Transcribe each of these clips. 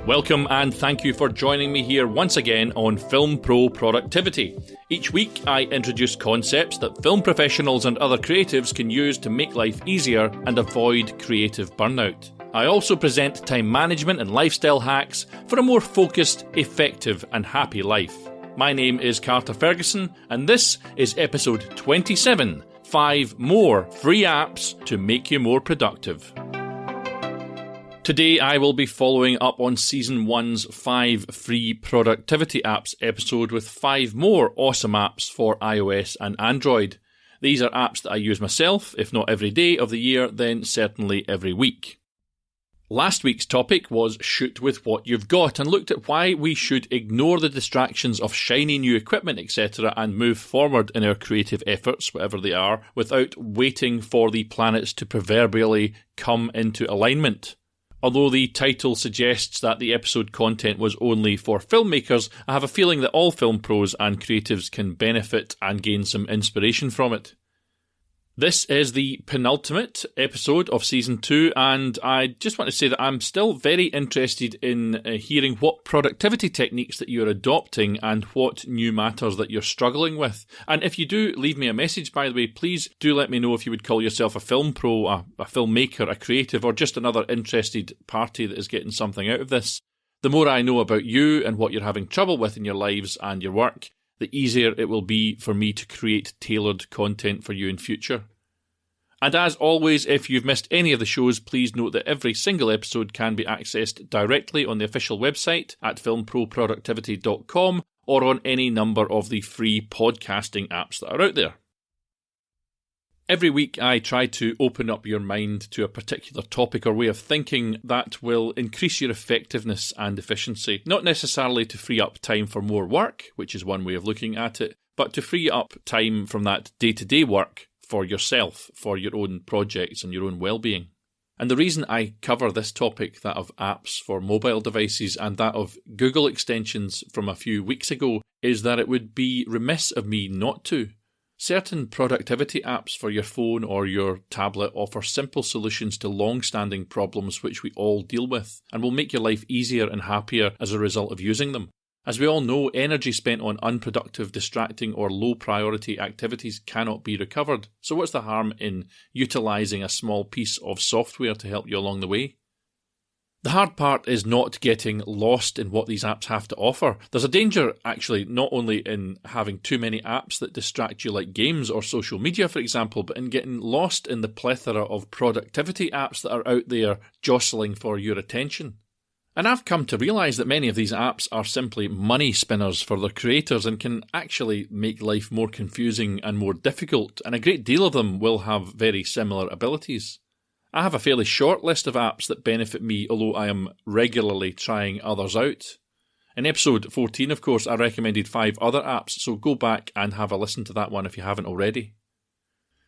Welcome and thank you for joining me here once again on Film Pro Productivity. Each week I introduce concepts that film professionals and other creatives can use to make life easier and avoid creative burnout. I also present time management and lifestyle hacks for a more focused, effective and happy life. My name is Carter Ferguson and this is episode 27, 5 more free apps to make you more productive. Today I will be following up on Season 1's 5 free productivity apps episode with 5 more awesome apps for iOS and Android. These are apps that I use myself, if not every day of the year, then certainly every week. Last week's topic was shoot with what you've got and looked at why we should ignore the distractions of shiny new equipment, etc. and move forward in our creative efforts, whatever they are, without waiting for the planets to proverbially come into alignment. Although the title suggests that the episode content was only for filmmakers, I have a feeling that all film pros and creatives can benefit and gain some inspiration from it. This is the penultimate episode of Season 2, and I just want to say that I'm still very interested in hearing what productivity techniques that you're adopting and what new matters that you're struggling with. And if you do leave me a message, by the way, please do let me know if you would call yourself a film pro, a filmmaker, a creative, or just another interested party that is getting something out of this. The more I know about you and what you're having trouble with in your lives and your work, the easier it will be for me to create tailored content for you in future. And as always, if you've missed any of the shows, please note that every single episode can be accessed directly on the official website at filmproproductivity.com or on any number of the free podcasting apps that are out there. Every week I try to open up your mind to a particular topic or way of thinking that will increase your effectiveness and efficiency. Not necessarily to free up time for more work, which is one way of looking at it, but to free up time from that day-to-day work for yourself, for your own projects and your own well-being. And the reason I cover this topic, that of apps for mobile devices and that of Google extensions from a few weeks ago, is that it would be remiss of me not to. Certain productivity apps for your phone or your tablet offer simple solutions to long-standing problems which we all deal with and will make your life easier and happier as a result of using them. As we all know, energy spent on unproductive, distracting or low-priority activities cannot be recovered, so what's the harm in utilising a small piece of software to help you along the way? The hard part is not getting lost in what these apps have to offer. There's a danger, actually, not only in having too many apps that distract you like games or social media, for example, but in getting lost in the plethora of productivity apps that are out there jostling for your attention. And I've come to realise that many of these apps are simply money spinners for their creators and can actually make life more confusing and more difficult, and a great deal of them will have very similar abilities. I have a fairly short list of apps that benefit me, although I am regularly trying others out. In episode 14, of course, I recommended 5 other apps, so go back and have a listen to that one if you haven't already.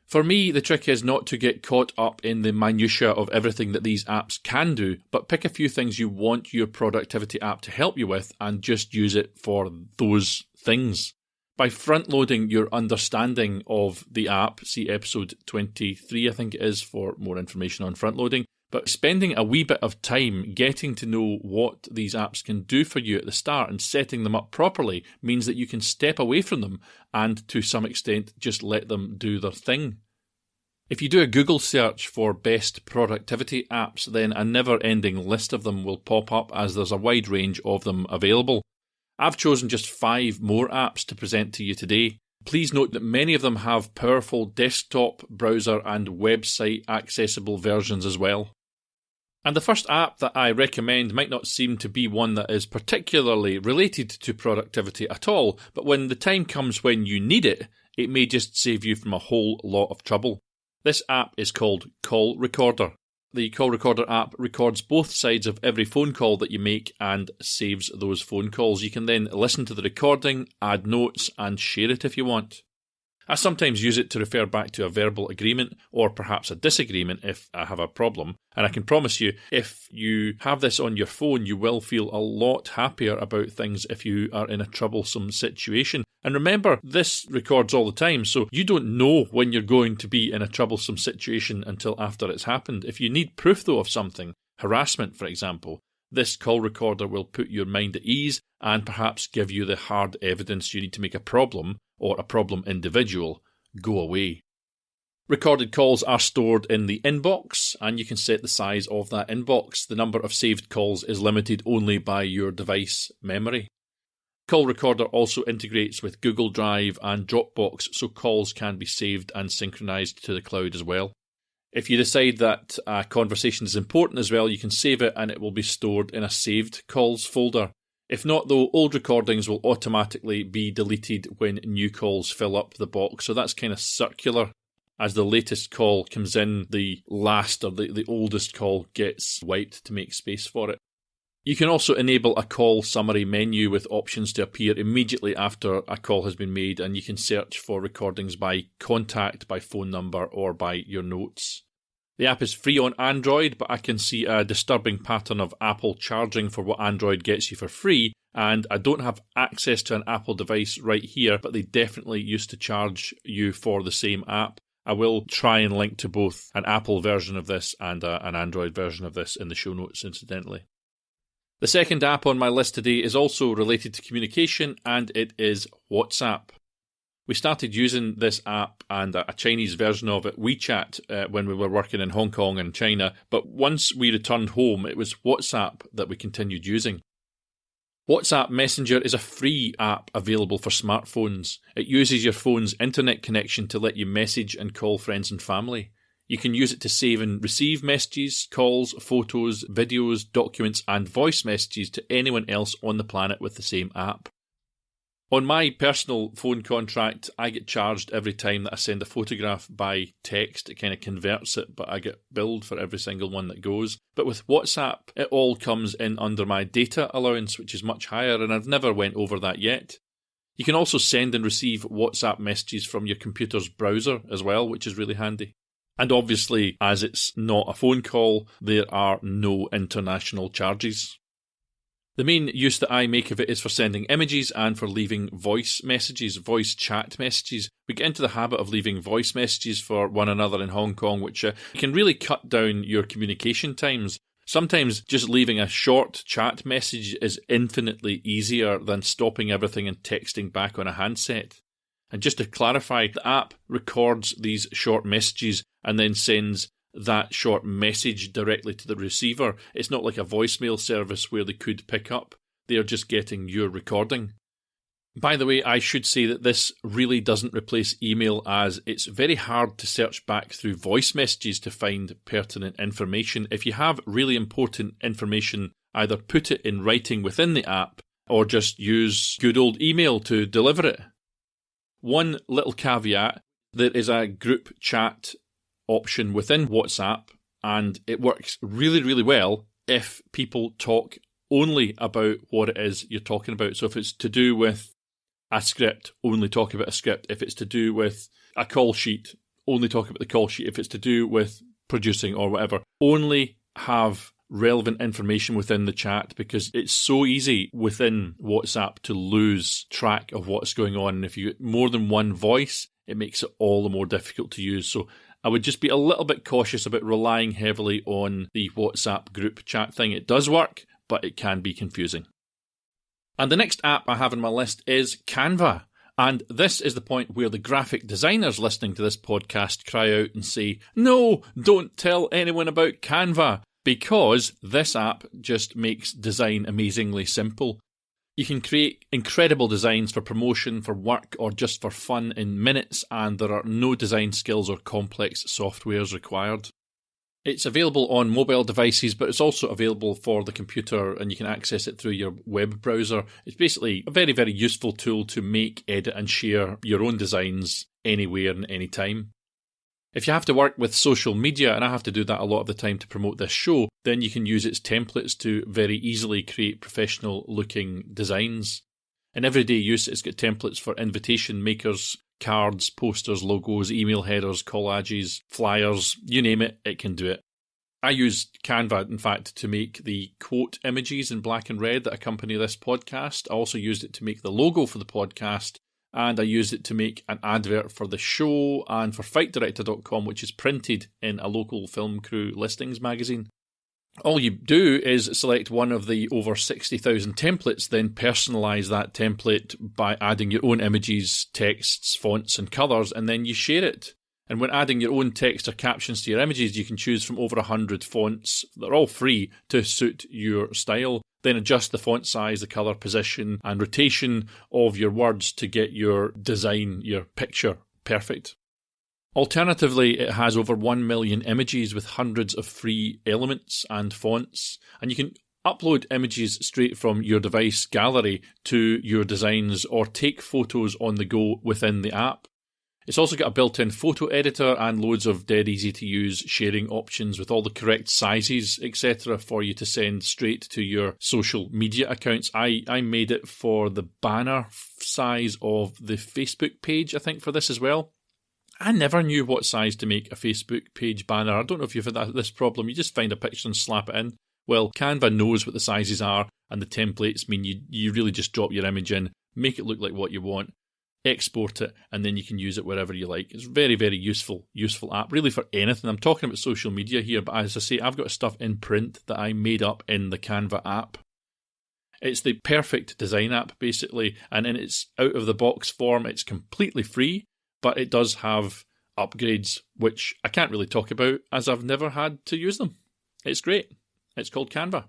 For me, the trick is not to get caught up in the minutiae of everything that these apps can do, but pick a few things you want your productivity app to help you with and just use it for those things. By front-loading your understanding of the app, see episode 23 I think it is for more information on front-loading, but spending a wee bit of time getting to know what these apps can do for you at the start and setting them up properly means that you can step away from them and to some extent just let them do their thing. If you do a Google search for best productivity apps, then a never-ending list of them will pop up as there's a wide range of them available. I've chosen just 5 more apps to present to you today. Please note that many of them have powerful desktop, browser and website accessible versions as well. And the first app that I recommend might not seem to be one that is particularly related to productivity at all, but when the time comes when you need it, it may just save you from a whole lot of trouble. This app is called Call Recorder. The Call Recorder app records both sides of every phone call that you make and saves those phone calls. You can then listen to the recording, add notes and share it if you want. I sometimes use it to refer back to a verbal agreement or perhaps a disagreement if I have a problem. And I can promise you, if you have this on your phone, you will feel a lot happier about things if you are in a troublesome situation. And remember, this records all the time, so you don't know when you're going to be in a troublesome situation until after it's happened. If you need proof, though, of something, harassment, for example, This call recorder will put your mind at ease and perhaps give you the hard evidence you need to make a problem, or a problem individual, go away. Recorded calls are stored in the inbox, and you can set the size of that inbox. The number of saved calls is limited only by your device memory. Call Recorder also integrates with Google Drive and Dropbox, so calls can be saved and synchronized to the cloud as well. If you decide that a conversation is important as well, you can save it and it will be stored in a saved calls folder. If not, though, old recordings will automatically be deleted when new calls fill up the box, so that's kind of circular. As the latest call comes in, the last or the oldest call gets wiped to make space for it. You can also enable a call summary menu with options to appear immediately after a call has been made, and you can search for recordings by contact, by phone number, or by your notes. The app is free on Android, but I can see a disturbing pattern of Apple charging for what Android gets you for free, and I don't have access to an Apple device right here, but they definitely used to charge you for the same app. I will try and link to both an Apple version of this and an Android version of this in the show notes, incidentally. The second app on my list today is also related to communication, and it is WhatsApp. We started using this app and a Chinese version of it, WeChat, when we were working in Hong Kong and China, but once we returned home, it was WhatsApp that we continued using. WhatsApp Messenger is a free app available for smartphones. It uses your phone's internet connection to let you message and call friends and family. You can use it to save and receive messages, calls, photos, videos, documents, and voice messages to anyone else on the planet with the same app. On my personal phone contract, I get charged every time that I send a photograph by text. It kind of converts it, but I get billed for every single one that goes. But with WhatsApp, it all comes in under my data allowance, which is much higher, and I've never went over that yet. You can also send and receive WhatsApp messages from your computer's browser as well, which is really handy. And obviously, as it's not a phone call, there are no international charges. The main use that I make of it is for sending images and for leaving voice messages, voice chat messages. We get into the habit of leaving voice messages for one another in Hong Kong, which can really cut down your communication times. Sometimes just leaving a short chat message is infinitely easier than stopping everything and texting back on a handset. And just to clarify, the app records these short messages and then sends that short message directly to the receiver. It's not like a voicemail service where they could pick up. They are just getting your recording. By the way, I should say that this really doesn't replace email, as it's very hard to search back through voice messages to find pertinent information. If you have really important information, either put it in writing within the app or just use good old email to deliver it. One little caveat, there is a group chat option within WhatsApp, and it works really, really well if people talk only about what it is you're talking about. So if it's to do with a script, only talk about a script. If it's to do with a call sheet, only talk about the call sheet. If it's to do with producing or whatever, only have relevant information within the chat, because it's so easy within WhatsApp to lose track of what's going on. And if you get more than one voice, it makes it all the more difficult to use. So I would just be a little bit cautious about relying heavily on the WhatsApp group chat thing. It does work, but it can be confusing. And the next app I have on my list is Canva. And this is the point where the graphic designers listening to this podcast cry out and say, "No, don't tell anyone about Canva," because this app just makes design amazingly simple. You can create incredible designs for promotion, for work, or just for fun in minutes, and there are no design skills or complex softwares required. It's available on mobile devices, but it's also available for the computer, and you can access it through your web browser. It's basically a very, very useful tool to make, edit, and share your own designs anywhere and anytime. If you have to work with social media, and I have to do that a lot of the time to promote this show, then you can use its templates to very easily create professional-looking designs. In everyday use, it's got templates for invitation makers, cards, posters, logos, email headers, collages, flyers, you name it, it can do it. I use Canva, in fact, to make the quote images in black and red that accompany this podcast. I also used it to make the logo for the podcast, and I used it to make an advert for the show and for FightDirector.com, which is printed in a local film crew listings magazine. All you do is select one of the over 60,000 templates, then personalise that template by adding your own images, texts, fonts and colours, and then you share it. And when adding your own text or captions to your images, you can choose from over 100 fonts. They're all free to suit your style. Then adjust the font size, the colour, position and rotation of your words to get your design, your picture perfect. Alternatively, it has over 1 million images with hundreds of free elements and fonts, and you can upload images straight from your device gallery to your designs or take photos on the go within the app. It's also got a built-in photo editor and loads of dead easy to use sharing options with all the correct sizes, etc. for you to send straight to your social media accounts. I made it for the banner size of the Facebook page, I think, for this as well. I never knew what size to make a Facebook page banner. I don't know if you've had this problem. You just find a picture and slap it in. Well, Canva knows what the sizes are, and the templates mean you really just drop your image in, make it look like what you want, export it, and then you can use it wherever you like. It's very, very useful app, really for anything. I'm talking about social media here, but as I say, I've got stuff in print that I made up in the Canva app. It's the perfect design app, basically, and in its out-of-the-box form, it's completely free, but it does have upgrades, which I can't really talk about as I've never had to use them. It's great. It's called Canva.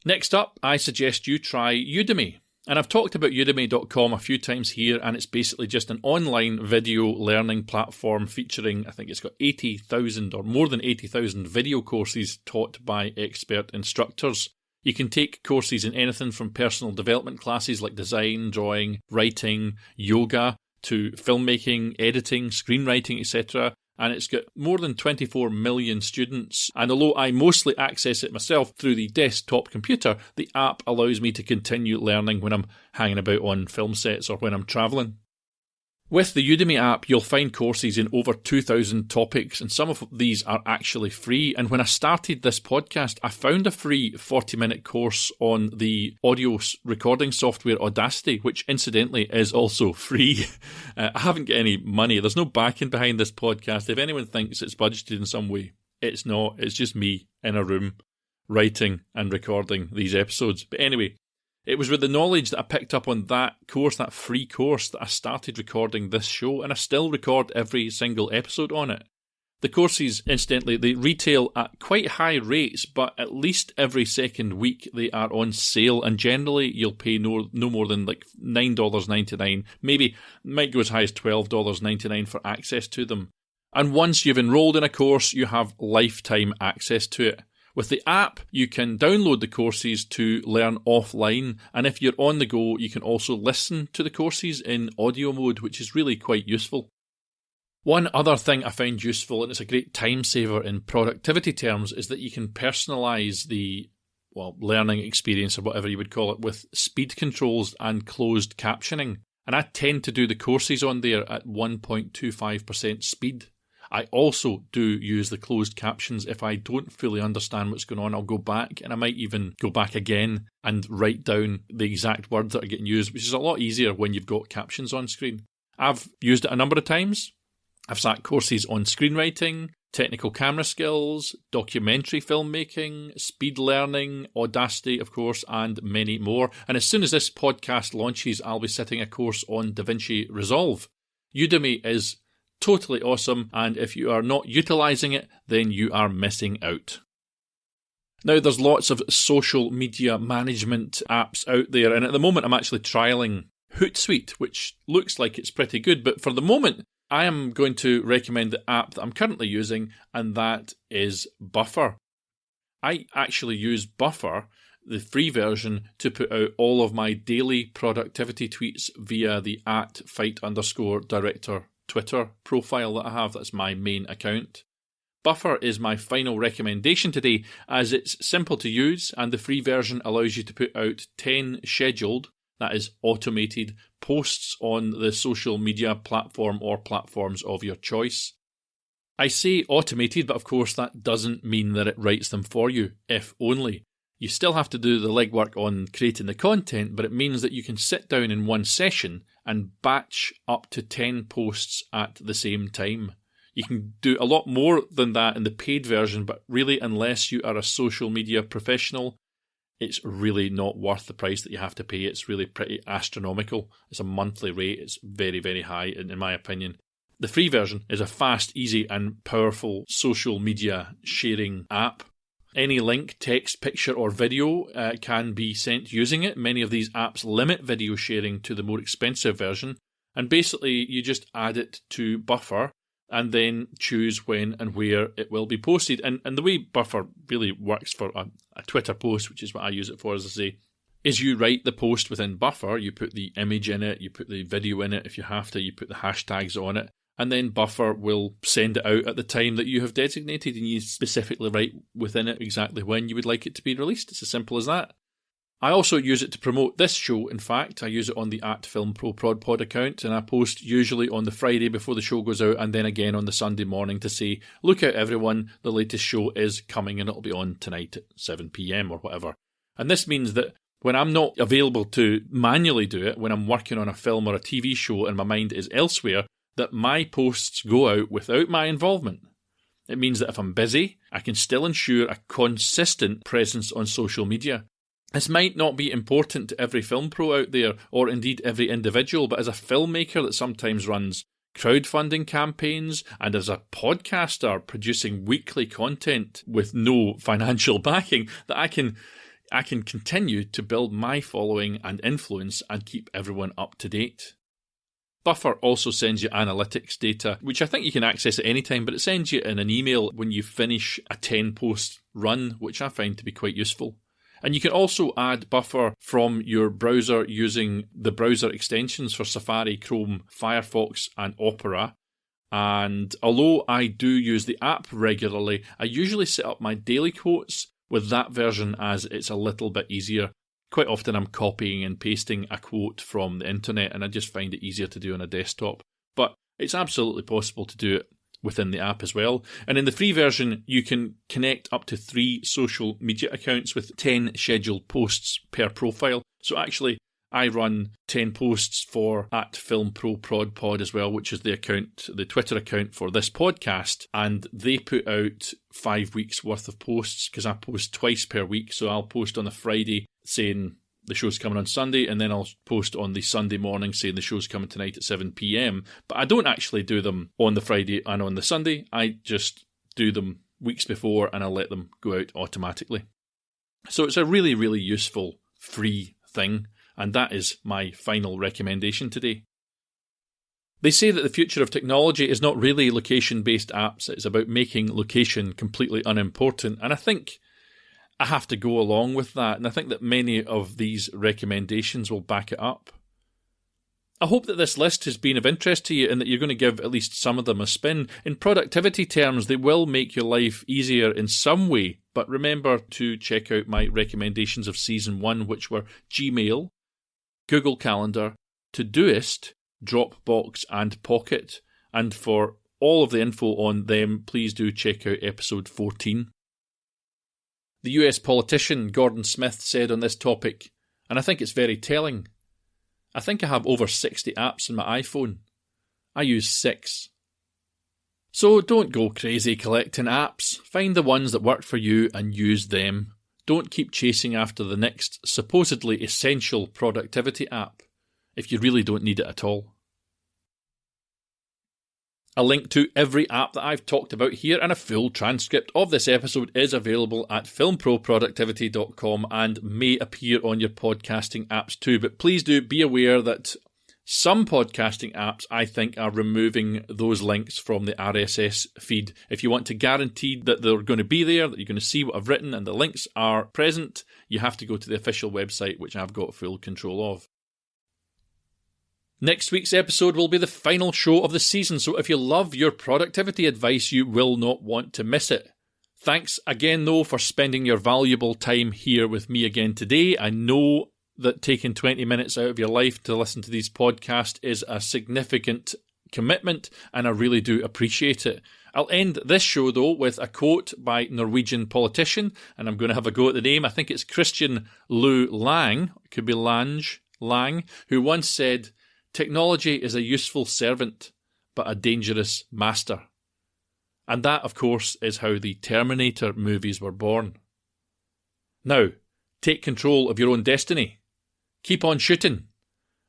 Next up, I suggest you try Udemy. And I've talked about udemy.com a few times here, and it's basically just an online video learning platform featuring, I think it's got 80,000 or more than 80,000 video courses taught by expert instructors. You can take courses in anything from personal development classes like design, drawing, writing, yoga, to filmmaking, editing, screenwriting, etc. And it's got more than 24 million students. And although I mostly access it myself through the desktop computer, the app allows me to continue learning when I'm hanging about on film sets or when I'm travelling. With the Udemy app, you'll find courses in over 2,000 topics, and some of these are actually free. And when I started this podcast, I found a free 40-minute course on the audio recording software Audacity, which incidentally is also free. I haven't got any money. There's no backing behind this podcast. If anyone thinks it's budgeted in some way, it's not. It's just me in a room writing and recording these episodes. But anyway, it was with the knowledge that I picked up on that course, that free course, that I started recording this show, and I still record every single episode on it. The courses, incidentally, they retail at quite high rates, but at least every second week they are on sale, and generally you'll pay no more than like $9.99, maybe might go as high as $12.99 for access to them. And once you've enrolled in a course, you have lifetime access to it. With the app, you can download the courses to learn offline, and if you're on the go, you can also listen to the courses in audio mode, which is really quite useful. One other thing I find useful, and it's a great time saver in productivity terms, is that you can personalise the learning experience, or whatever you would call it, with speed controls and closed captioning. And I tend to do the courses on there at 1.25% speed. I also do use the closed captions. If I don't fully understand what's going on, I'll go back, and I might even go back again and write down the exact words that are getting used, which is a lot easier when you've got captions on screen. I've used it a number of times. I've sat courses on screenwriting, technical camera skills, documentary filmmaking, speed learning, Audacity, of course, and many more. And as soon as this podcast launches, I'll be sitting a course on DaVinci Resolve. Udemy is totally awesome, and if you are not utilising it, then you are missing out. Now, there's lots of social media management apps out there, and at the moment I'm actually trialling Hootsuite, which looks like it's pretty good, but for the moment I am going to recommend the app that I'm currently using, and that is Buffer. I actually use Buffer, the free version, to put out all of my daily productivity tweets via the @fight_director Twitter profile that I have. That's my main account. Buffer is my final recommendation today, as it's simple to use, and the free version allows you to put out 10 scheduled, that is automated, posts on the social media platform or platforms of your choice. I say automated, but of course that doesn't mean that it writes them for you, if only. You still have to do the legwork on creating the content, but it means that you can sit down in one session and batch up to 10 posts at the same time. You can do a lot more than that in the paid version, but really, unless you are a social media professional, it's really not worth the price that you have to pay. It's really pretty astronomical. It's a monthly rate. It's very, very high, in my opinion. The free version is a fast, easy, and powerful social media sharing app. Any link, text, picture, or video can be sent using it. Many of these apps limit video sharing to the more expensive version. And basically, you just add it to Buffer and then choose when and where it will be posted. And the way Buffer really works for a Twitter post, which is what I use it for, as I say, is you write the post within Buffer, you put the image in it, you put the video in it if you have to, you put the hashtags on it, and then Buffer will send it out at the time that you have designated, and you specifically write within it exactly when you would like it to be released. It's as simple as that. I also use it to promote this show, in fact. I use it on the @FilmProProdPod account, and I post usually on the Friday before the show goes out, and then again on the Sunday morning to say, look out everyone, the latest show is coming and it'll be on tonight at 7 p.m. or whatever. And this means that when I'm not available to manually do it, when I'm working on a film or a TV show and my mind is elsewhere, that my posts go out without my involvement. It means that if I'm busy, I can still ensure a consistent presence on social media. This might not be important to every film pro out there, or indeed every individual, but as a filmmaker that sometimes runs crowdfunding campaigns, and as a podcaster producing weekly content with no financial backing, that I can continue to build my following and influence and keep everyone up to date. Buffer also sends you analytics data, which I think you can access at any time, but it sends you in an email when you finish a 10-post run, which I find to be quite useful. And you can also add Buffer from your browser using the browser extensions for Safari, Chrome, Firefox and Opera. And although I do use the app regularly, I usually set up my daily quotes with that version as it's a little bit easier. Quite often I'm copying and pasting a quote from the internet, and I just find it easier to do on a desktop. But it's absolutely possible to do it within the app as well. And in the free version, you can connect up to 3 social media accounts with 10 scheduled posts per profile. So actually, I run 10 posts for @FilmProProdPod as well, which is the Twitter account for this podcast. And they put out 5 weeks worth of posts because I post twice per week. So I'll post on a Friday saying the show's coming on Sunday, and then I'll post on the Sunday morning saying the show's coming tonight at 7 p.m. But I don't actually do them on the Friday and on the Sunday. I just do them weeks before and I let them go out automatically. So it's a really, really useful free thing, and that is my final recommendation today. They say that the future of technology is not really location-based apps. It's about making location completely unimportant, and I think I have to go along with that, and I think that many of these recommendations will back it up. I hope that this list has been of interest to you and that you're going to give at least some of them a spin. In productivity terms, they will make your life easier in some way, but remember to check out my recommendations of Season 1, which were Gmail, Google Calendar, Todoist, Dropbox and Pocket, and for all of the info on them, please do check out episode 14. The US politician Gordon Smith said on this topic, and I think it's very telling, I think I have over 60 apps on my iPhone. I use 6. So don't go crazy collecting apps. Find the ones that work for you and use them. Don't keep chasing after the next supposedly essential productivity app if you really don't need it at all. A link to every app that I've talked about here and a full transcript of this episode is available at filmproproductivity.com and may appear on your podcasting apps too. But please do be aware that some podcasting apps, I think, are removing those links from the RSS feed. If you want to guarantee that they're going to be there, that you're going to see what I've written and the links are present, you have to go to the official website, which I've got full control of. Next week's episode will be the final show of the season, so if you love your productivity advice, you will not want to miss it. Thanks again, though, for spending your valuable time here with me again today. I know that taking 20 minutes out of your life to listen to these podcasts is a significant commitment, and I really do appreciate it. I'll end this show, though, with a quote by Norwegian politician, and I'm going to have a go at the name. I think it's Christian Lous Lange, it could be Lange, who once said, "Technology is a useful servant, but a dangerous master." And that, of course, is how the Terminator movies were born. Now, take control of your own destiny. Keep on shooting.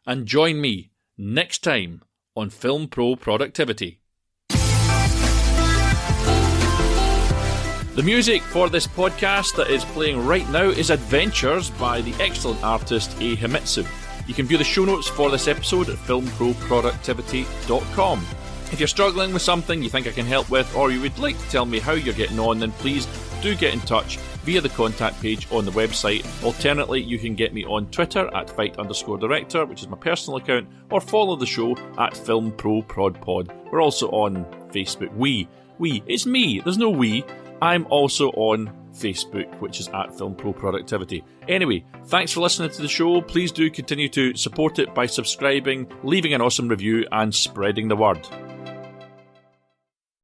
And join me next time on Film Pro Productivity. The music for this podcast that is playing right now is Adventures by the excellent artist A. Himitsu. You can view the show notes for this episode at filmproproductivity.com. If you're struggling with something you think I can help with, or you would like to tell me how you're getting on, then please do get in touch via the contact page on the website. Alternately, you can get me on Twitter at fight_director, which is my personal account, or follow the show at filmproprodpod. We're also on Facebook. It's me, there's no we. I'm also on Facebook, which is at Film Pro Productivity. Anyway, thanks for listening to the show. Please do continue to support it by subscribing, leaving an awesome review, and spreading the word.